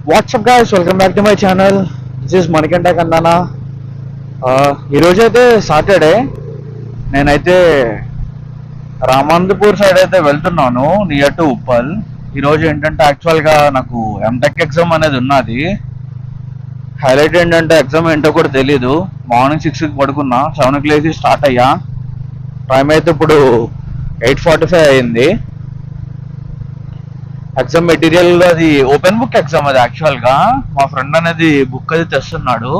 WhatsApp guys, welcome back to my channel. This is Manikanta Kandana. ఈరోజు అయితే Saturday. నేనైతే Ramanthapur side అయితే వెళ్తున్నాను, నియర్ టు ఉప్పల్. ఈరోజు ఏంటంటే యాక్చువల్గా నాకు ఎంటెక్ ఎగ్జామ్ అనేది ఉన్నది. హైలైట్ ఏంటంటే ఎగ్జామ్ ఏంటో కూడా తెలీదు. మార్నింగ్ 6కి పడుకున్నా, 7కి లేచి స్టార్ట్ అయ్యా. టైం అయితే ఇప్పుడు 8:45 అయింది. ఎగ్జామ్ మెటీరియల్ అది ఓపెన్ బుక్ ఎగ్జామ్. అది యాక్చువల్గా మా ఫ్రెండ్ అనేది బుక్ అది తెస్తున్నాడు.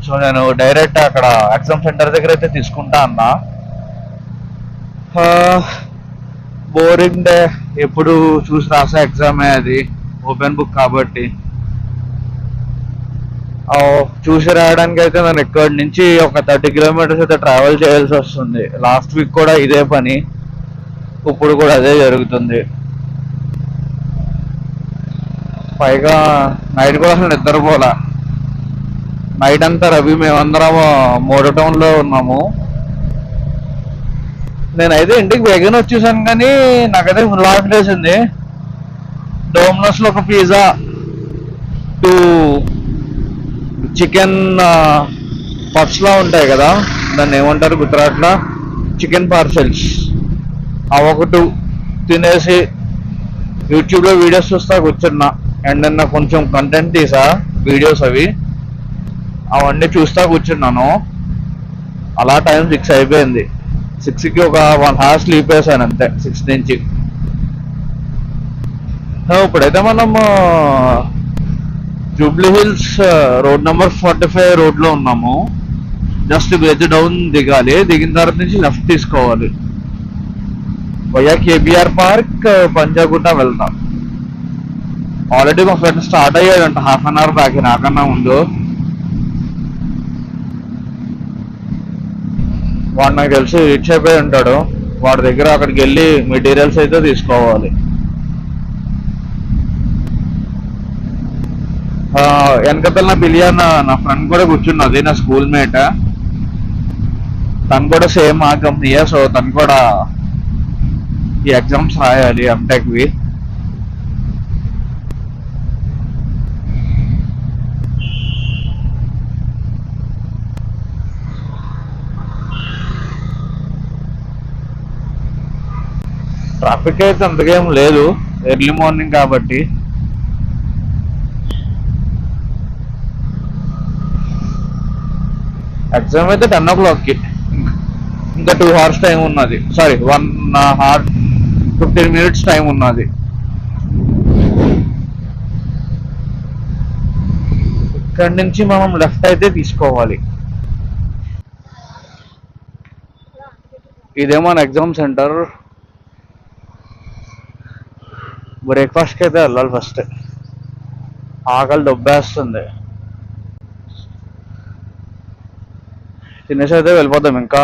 సో నేను డైరెక్ట్ అక్కడ ఎగ్జామ్ సెంటర్ దగ్గర అయితే తీసుకుంటా అన్నా. బోరింగ్ డే, ఎప్పుడు చూసి రాసే ఎగ్జామే అది, ఓపెన్ బుక్ కాబట్టి. చూసి రాయడానికి అయితే నేను ఇక్కడి నుంచి ఒక 30 కిలోమీటర్స్ అయితే ట్రావెల్ చేయాల్సి వస్తుంది. లాస్ట్ వీక్ కూడా ఇదే పని, ఇప్పుడు కూడా అదే జరుగుతుంది. పైగా నైట్ కూడా అసలు నిద్రపోలా. నైట్ అంతా రవి మేమందరం మోడో టౌన్లో ఉన్నాము. నేనైతే ఇంటికి వేగన వచ్చేసాను, కానీ నాకైతే ఫుల్ ఆకలేసింది. డోమినోస్లో ఒక పిజ్జా, 2 చికెన్ పఫ్స్లా ఉంటాయి కదా, దాన్ని ఏమంటారు గుజరాత్లో, చికెన్ పార్సెల్స్, అవి ఒక 2 తినేసి యూట్యూబ్లో వీడియోస్ చూస్తా కూర్చున్నా. అండ్ నిన్న కొంచెం కంటెంట్ తీసా, వీడియోస్ అవి అవన్నీ చూస్తా కూర్చున్నాను. అలా టైం 6 అయిపోయింది. 6కి ఒక 1 hour స్లీప్ వేసాను అంతే, 6 నుంచి. ఇప్పుడైతే మనం జూబ్లీ హిల్స్ రోడ్ నెంబర్ 45 రోడ్లో ఉన్నాము. జస్ట్ బ్రిడ్జ్ డౌన్ దిగాలి, దిగిన తర్వాత నుంచి లెఫ్ట్ తీసుకోవాలి. వయా కేబిఆర్ పార్క్, పంజాగుట్ట వెళ్తాం. ఆల్రెడీ మా ఫ్రెండ్ స్టార్ట్ అయ్యాడంట హాఫ్ అన్ అవర్ బ్యాక్, నాకన్నా ముందు. వాడు నాకు తెలిసి రీచ్ అయిపోయి ఉంటాడు. వాడి దగ్గర అక్కడికి వెళ్ళి మెటీరియల్స్ అయితే తీసుకోవాలి. వెనకతల నా బిలియన్ నా ఫ్రెండ్ కూడా కూర్చున్నది, నా స్కూల్ మేట్. తను కూడా సేమ్ ఆ కంపెనీయే. సో తను కూడా ఈ ఎగ్జామ్స్ రాయాలి ఎంటెక్వి. ట్రాఫిక్ అయితే అంతగా ఏం లేదు, ఎర్లీ మార్నింగ్ కాబట్టి. ఎగ్జామ్ అయితే 10 o'clockకి, ఇంకా 2 hours టైం ఉన్నది. సారీ, 1 hour 15 minutes టైం ఉన్నది. ఇక్కడి నుంచి మనం లెఫ్ట్ అయితే తీసుకోవాలి. ఇదే మన ఎగ్జామ్ సెంటర్. బ్రేక్ఫాస్ట్కి అయితే వెళ్ళాలి ఫస్ట్, ఆకలి దొబ్బేస్తుంది. తినేసి అయితే వెళ్ళిపోతాం. ఇంకా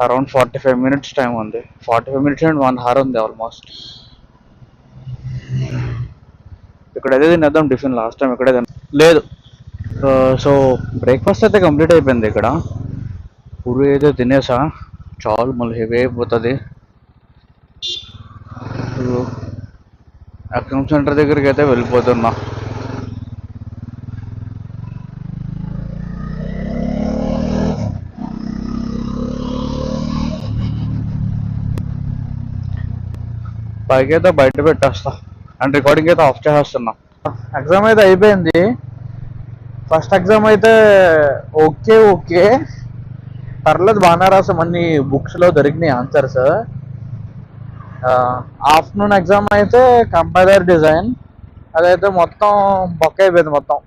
అరౌండ్ 45 minutes టైం ఉంది. 45 minutes అండ్ 1 hour ఉంది ఆల్మోస్ట్. ఇక్కడైతే తినేద్దాం టిఫిన్. లాస్ట్ టైం ఇక్కడే లేదు. సో బ్రేక్ఫాస్ట్ అయితే కంప్లీట్ అయిపోయింది. ఇక్కడ పూరి అయితే తినేసా, చాలు మళ్ళీ హెవీ అయిపోతుంది. ఎగ్జామ్ సెంటర్ దగ్గరికి అయితే వెళ్ళిపోతున్నా. పైకి అయితే బయట పెట్టేస్తా అండ్ రికార్డింగ్ అయితే ఆఫ్ చేసేస్తున్నా. ఎగ్జామ్ అయితే అయిపోయింది. ఫస్ట్ ఎగ్జామ్ అయితే ఓకే ఓకే పర్లేదు, బాగానే రాసాం. అన్ని బుక్స్లో దొరికినాయి ఆన్సర్స్. ఆఫ్టర్నూన్ ఎగ్జామ్ అయితే కంపైలర్ డిజైన్, అదైతే మొత్తం బొక్క అయిపోయింది. మొత్తం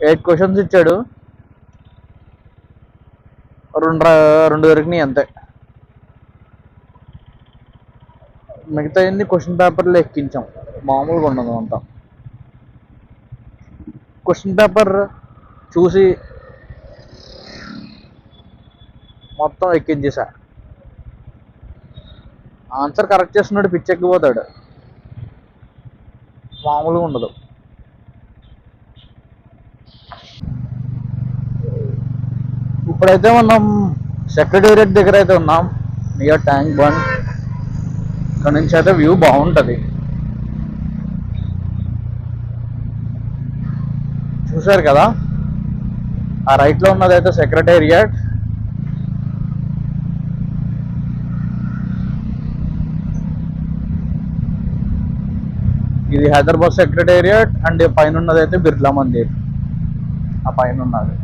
8 questions ఇచ్చాడు, రెండు దొరికినాయి అంతే. మిగతా అన్ని క్వశ్చన్ పేపర్లో ఎక్కించాం, మామూలుగా ఉండదు అంతా. క్వశ్చన్ పేపర్ చూసి మొత్తం ఎక్కించేసా. ఆన్సర్ కరెక్ట్ చేస్తున్నాడు, పిచ్చెక్కిపోతాడు, మామూలుగా ఉండదు. ఇప్పుడైతే మనం సెక్రటేరియట్ దగ్గర అయితే ఉన్నాం, నియర్ ట్యాంక్ బండ్. ఇక్కడ నుంచి అయితే వ్యూ బాగుంటుంది. చూసారు కదా, ఆ రైట్లో ఉన్నదైతే సెక్రటేరియట్. ఇది హైదరాబాద్ సెక్రటేరియట్. అండ్ పైన ఉన్నదైతే బిర్లా మందిర్. ఆ పైన ఉన్నది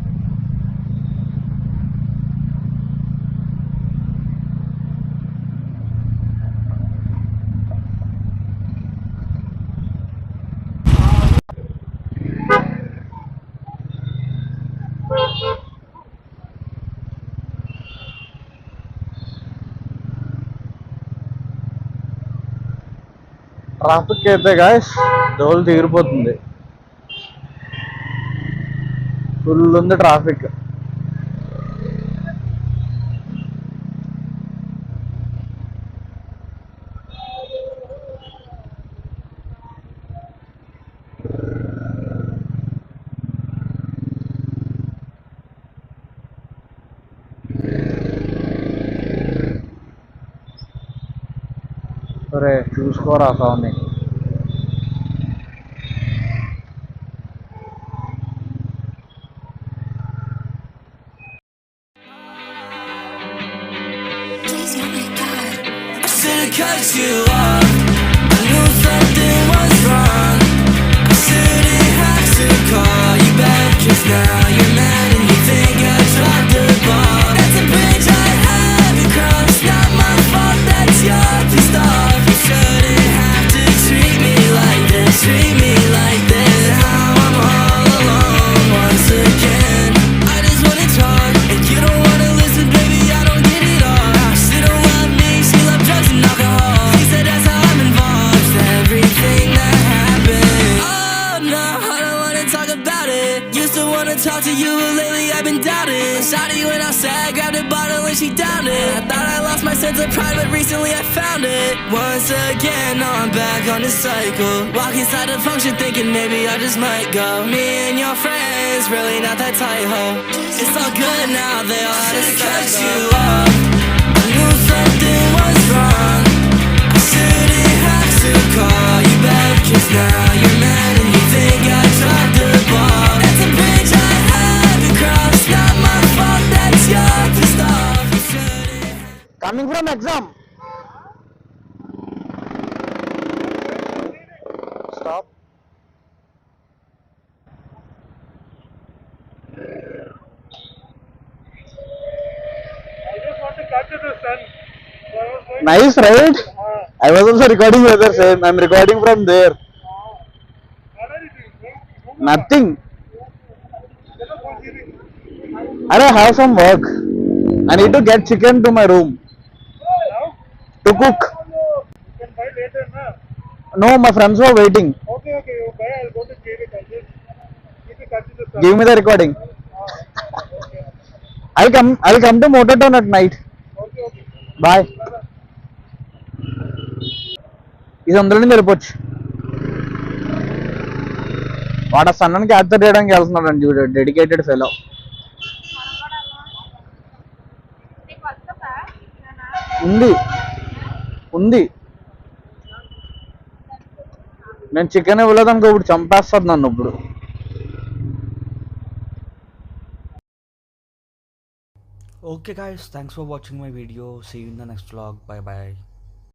ట్రాఫిక్ అయితే గాయస్ దోలు తీరిపోతుంది. ఫుల్ ఉంది ట్రాఫిక్. సరే చూసుకోరా స్వామి. Cut you off. I knew something was wrong. I shouldn't have to call you back, 'cause now you're mad and you think I dropped the ball. That's a bridge I haven't crossed. Not my fault that you're pissed off. You shouldn't have to treat me like this. Treat me like this. Now I'm all alone once again. I just wanna talk and you don't wanna listen, baby. I don't get it all. She don't love me, she love drugs and alcohol. She said that's how I'm involved. Everything that happened. Oh no, I don't wanna talk about it. Used to wanna talk to you, but lately I've been doubting. Shawty went outside, grabbed a bottle and she downed it. I thought I lost my sense of pride, but recently I found it. Once again, now I'm back on this cycle. Walk inside the function thinking maybe I just might go. Me and your friends, really not that tight, ho. It's all good now, they all had to cut you off. I knew something was wrong. I shouldn't have to call you back, 'cause now you're mad and you think I dropped the ball. That's a bridge I haven't crossed. Not my fault that you're pissed off. You shouldn't. Coming from exam. Stop. Nice, right? I was also recording the other side. I'm recording from there. Nothing. I have some work. I need to get chicken to my room to cook. No, my friends were waiting. Okay, you buy. I'll go to JV. Give me the recording. I'll come to Motortown at night. Okay. Bye. ఇది అందులోనే వెళ్ళిపోవచ్చు. వాడు సన్నని capture చేయడానికి వెళ్తున్నాడు అండి, చూడ dedicated fellow. ఉంది. నేను చికెన్ ఇవ్వలేదు అనుకో, ఇప్పుడు చంపేస్తుంది నన్ను ఇప్పుడు. Okay guys, thanks for watching my video. See you in the next vlog. Bye bye.